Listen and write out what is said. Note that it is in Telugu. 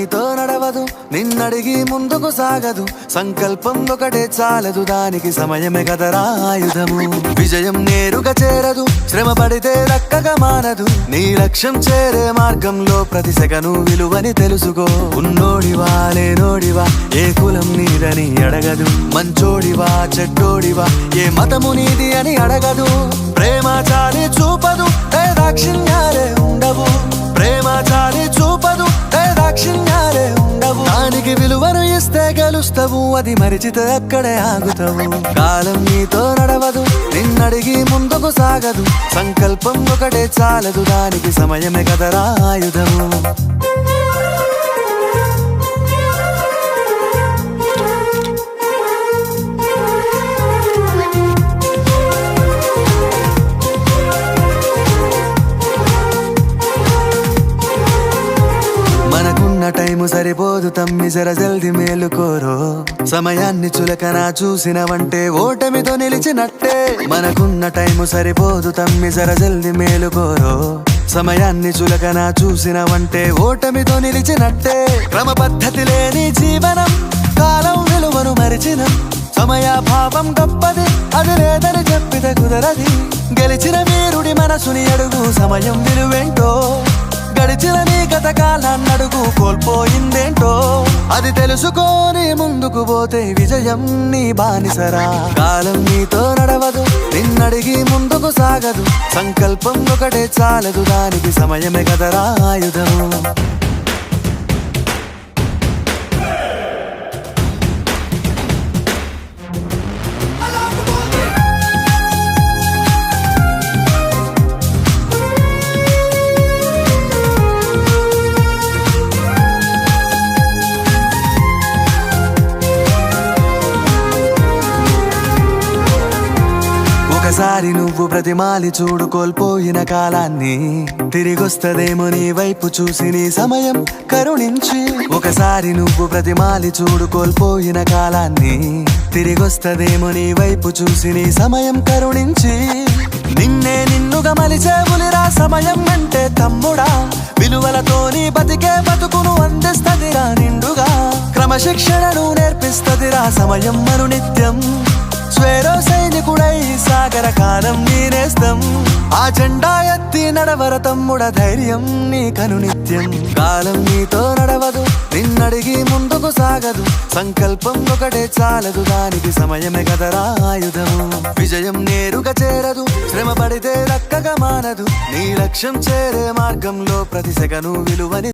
నీతో నడవదు, నిన్నడిగి ముందుకు సాగదు. సంకల్పం ఒకటే చాలదు, దానికి సమయమే కదరా ఆయుధము. విజయం నేరుగా చేరదు, శ్రమ పడితే దక్కగా మానదు. నీ లక్ష్యం చేరే మార్గంలో ప్రతి సెకను విలువని తెలుసుకో. ఉన్నోడివా లేనోడివా, ఏ కులం నీదని అడగదు. మంచోడివా చెడ్డోడివా, ఏ మతము నీది అని అడగదు. ప్రేమ చాలి చూపదు, దాక్షిణ్యాలే ఉండవు. ప్రేమ చాలి చూపదు, దాక్షిణ్యాలే ఉండవు. దానికి విలువను ఇస్తే గెలుస్తావు, అది మరిచితే అక్కడే ఆగుతావు. కాలం నీతో నడవదు, నిన్నడిగి ముందుకు సాగదు. సంకల్పం ఒకటే చాలదు, దానికి సమయమే కదరా ఆయుధము. మనకున్న టైము సరిపోదు తమ్మి, జర జల్ది మేలుకోరో. సమయాన్ని చులకన చూసినవంటే ఓటమితో నిలిచినట్టే. మనకున్న టైము సరిపోదు తమ్మి, జర జల్ది మేలుకోరో. సమయాన్ని చులకన చూసినవంటే ఓటమితో నిలిచినట్టే. క్రమ పద్ధతి లేని జీవనం, కాలం విలువను మరిచిన. సమయాభావం గొప్పది, అది లేదని చెప్పితే కుదరది. గెలిచిన వీరుడి మనసుని అడుగు, సమయం విలువేంటో. గడిచిన నీ గత కాలాన్నడుగు, కోల్పోయిందేంటో. అది తెలుసుకొని ముందుకు పోతే విజయం నీ బానిసరా. కాలం నీతో నడవదు, నిన్నడిగి ముందుకు సాగదు. సంకల్పం ఒకటే చాలదు, దానికి సమయమే కదరా ఆయుధము. ఒకసారి నువ్వు బ్రతిమాలి చూడు కోల్పోయిన కాలాన్ని. తిరిగొస్తదేమో నీ వైపు చూసి నీ సమయం కరుణించి. ఒకసారి నువ్వు బ్రతిమాలి చూడు కోల్పోయిన కాలాన్ని. తిరిగొస్తదేమో నీ వైపు చూసి నీ సమయం కరుణించి. నిన్నే నిన్నుగా మలిచేవులిరా సమయం అంటే తమ్ముడా. విలువలతో నీ బతికే బతుకును అందిస్తదిరా నిండుగా. క్రమశిక్షణను నేర్పిస్తదిరా సమయం మను నిత్యం. స్వేరో సైనికుడై సాగర కాలం నీనేస్తం. ఆ జెండా ఎత్తి నడవర తమ్ముడ, ధైర్యం నీ కను నిత్యం. కాలం నీతో నడవదు, నిన్నడిగి ముందుకు సాగదు. సంకల్పం ఒకటే చాలదు, దానికి సమయమే కదరా ఆయుధము. విజయం నేరుగా చేరదు, శ్రమ పడితే దక్కగా మానదు. నీ లక్ష్యం చేరే మార్గంలో ప్రతి సెకను విలువని